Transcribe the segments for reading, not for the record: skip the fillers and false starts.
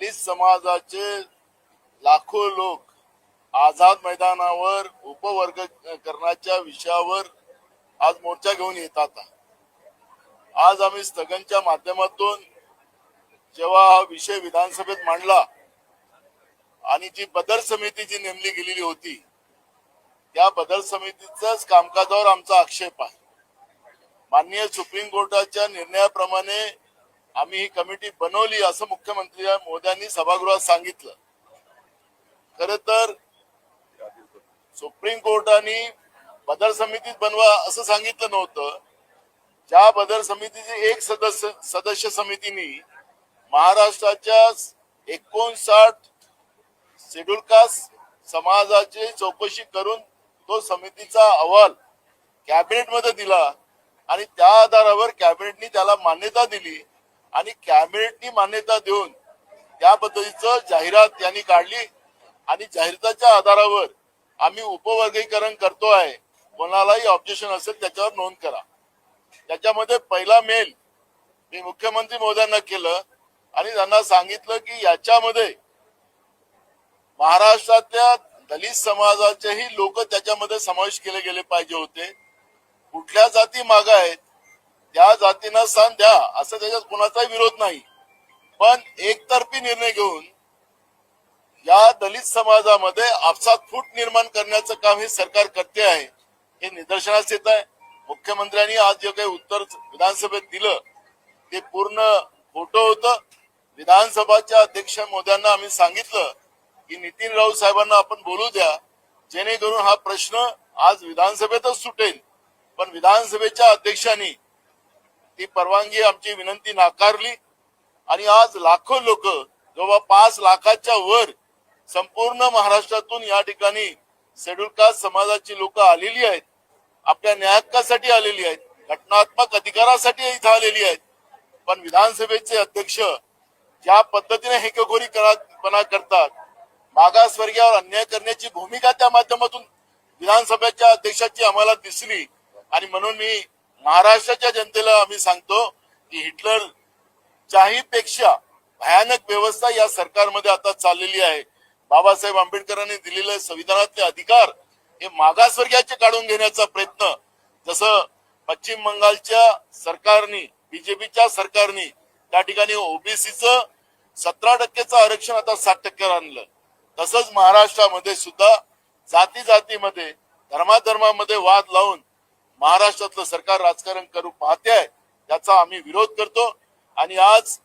दलित समाजाचे लाखो लोक आझाद मैदानावर उपवर्गीकरणाच्या विषयावर आज मोर्चा घेऊन येतात। आज आम्ही स्थगनच्या माध्यमातून जेव्हा हा विषय विधानसभेत मांडला आणि जी बदल समिती जी नेमली गेलेली होती त्या बदल समितीच्याच कामकाजावर आमचा आक्षेप आहे। माननीय सुप्रीम कोर्टाच्या निर्णयाप्रमाणे आम्ही ही कमिटी बनवली असं मुख्यमंत्री मोदयांनी सभागृहात सांगितलं। खरं तर सुप्रीम कोर्टाने बदल समितीत बनवा असं सांगितलं नव्हतं। ज्या बदल समितीची एक सदस्य समितीने महाराष्ट्राच्या 59 शेड्यूल कास्ट समाजाची चौकशी करून तो समितीचा अहवाल कॅबिनेट मध्ये दिला आणि त्या आधारावर कॅबिनेटने त्याला मान्यता दिली आणि कॅबिनेटने मान्यता देऊन त्या पद्धतीचं जाहिरात त्यांनी काढली आणि जाहिरातीच्या आधारावर आम्ही उपवर्गीकरण करतोय। कोणालाही ऑब्जेक्शन असेल त्याच्यावर नोंद करा। त्याच्यामध्ये पहिला मेल मी मुख्यमंत्री महोदयांना केलं आणि त्यांना सांगितलं की याच्यामध्ये महाराष्ट्रातल्या दलित समाजाचेही लोक त्याच्यामध्ये समावेश केले गेले पाहिजे होते। कुठल्या जाती मागे आहेत त्या जातींना स्थान द्या असं त्याच्यात कोणाचाही विरोध नाही, पण एकतर्फी निर्णय घेऊन या दलित समाजामध्ये आपसात फूट निर्माण करण्याचं काम हे सरकार करते आहे हे निदर्शनास येत आहे। मुख्यमंत्र्यांनी आज जे काही उत्तर विधानसभेत दिलं ते पूर्ण खोटं होतं। विधानसभाच्या अध्यक्ष महोदयांना आम्ही सांगितलं की नितीन राऊत साहेबांना आपण बोलू द्या जेणेकरून हा प्रश्न आज विधानसभेतच सुटेल, पण विधानसभेच्या अध्यक्षांनी ती परवानगी आमची विनंती नाकारली आणि आज लाखो लोक जवळ 5 लाखाच्या वर संपूर्ण महाराष्ट्रातून या ठिकाणी शेड्यूल कास्ट समाजाची लोक आलेली आहेत। आपल्या न्याय हक्कासाठी आलेली आहेत, घटनात्मक अधिकारासाठी इथं आलेली आहेत, पण विधानसभेचे अध्यक्ष ज्या पद्धतीने हेकेखोरीपणा करतात, मागासवर्गीयावर अन्याय करण्याची भूमिका त्या माध्यमातून विधानसभेच्या अध्यक्षाची आम्हाला दिसली आणि म्हणून मी महाराष्ट्राच्या जनतेला आम्ही सांगतो की हिटलरच्याही पेक्षा भयानक व्यवस्था या सरकारमध्ये आता चाललेली आहे। बाबासाहेब आंबेडकरांनी दिलेले संविधानातले अधिकार हे मागासवर्गीयाचे काढून घेण्याचा प्रयत्न जसं पश्चिम बंगालच्या सरकारने बीजेपीच्या सरकारने त्या ठिकाणी ओबीसीचं 17% आरक्षण आता 60% आणलं, तसंच महाराष्ट्रामध्ये सुद्धा जाती जातीमध्ये धर्माधर्मामध्ये वाद लावून महाराष्ट्रातलं सरकार राजकारण करू पाहते आहे, त्याचा आम्ही विरोध करतो। आणि आज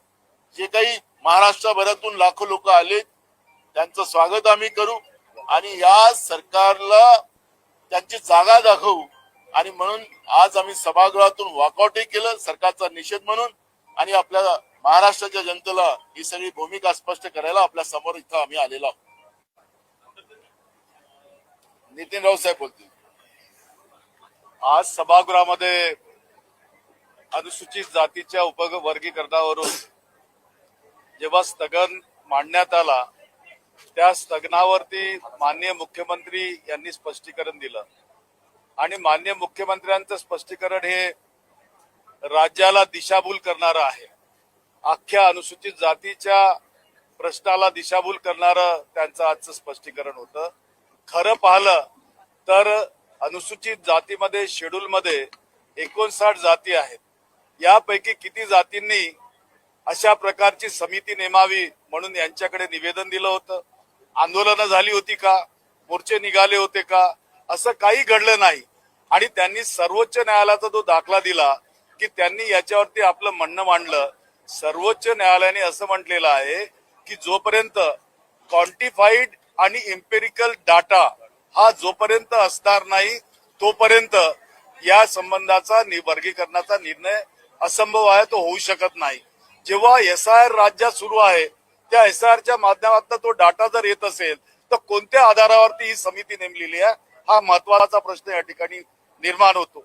जे काही महाराष्ट्रभरातून लाखो लोक आले त्यांचं स्वागत आम्ही करू आणि या सरकारला त्यांची जागा दाखवू आणि म्हणून आज आम्ही सभागृहातून वॉकआउटही केलं सरकारचा निषेध म्हणून आणि आपल्या महाराष्ट्राच्या जनतेला ही सगळी भूमिका स्पष्ट करायला आपल्या समोर इथं आम्ही आलेलो आहोत। नितीन राऊत साहेब बोलतील। आज सभागृहामध्ये अनुसूचित जातीच्या उपवर्गीकरणावरून जेव्हा स्थगन मांडण्यात आला त्या स्थगनावरती माननीय मुख्यमंत्री यांनी स्पष्टीकरण दिलं आणि माननीय मुख्यमंत्र्यांचं स्पष्टीकरण हे राज्याला दिशाभूल करणारं आहे। अख्ख्या अनुसूचित जातीच्या प्रश्नाला दिशाभूल करणारं त्यांचं आजचं स्पष्टीकरण होतं। खरं पाहिलं तर अनुसूचित जातीमध्ये शेड्यूल मध्ये 59 जाती आहेत, यापैकी किती जातींनी अशा प्रकारची समिती नेमावी म्हणून यांच्याकडे निवेदन दिलं होतं? आंदोलनं झाली होती का? मोर्चे निघाले होते का? असं काही घडलं नाही आणि त्यांनी सर्वोच्च न्यायालयाचा जो दाखला दिला की त्यांनी याच्यावरती आपलं म्हणणं मांडलं। सर्वोच्च न्यायालयाने असं म्हटलेलं आहे की जोपर्यंत क्वांटिफाईड आणि इम्पेरिकल डाटा हा जोपर्यंत असणार नाही तोपर्यंत या संबंधाचा वर्गीकरणाचा निर्णय असंभव आहे, तो होऊ शकत नाही। जेव्हा SIR राज्यात सुरू आहे त्या SIRच्या माध्यमातून तो डाटा जर येत असेल तर कोणत्या आधारावरती ही समिती नेमलेली आहे हा महत्वाचा प्रश्न या ठिकाणी निर्माण होतो।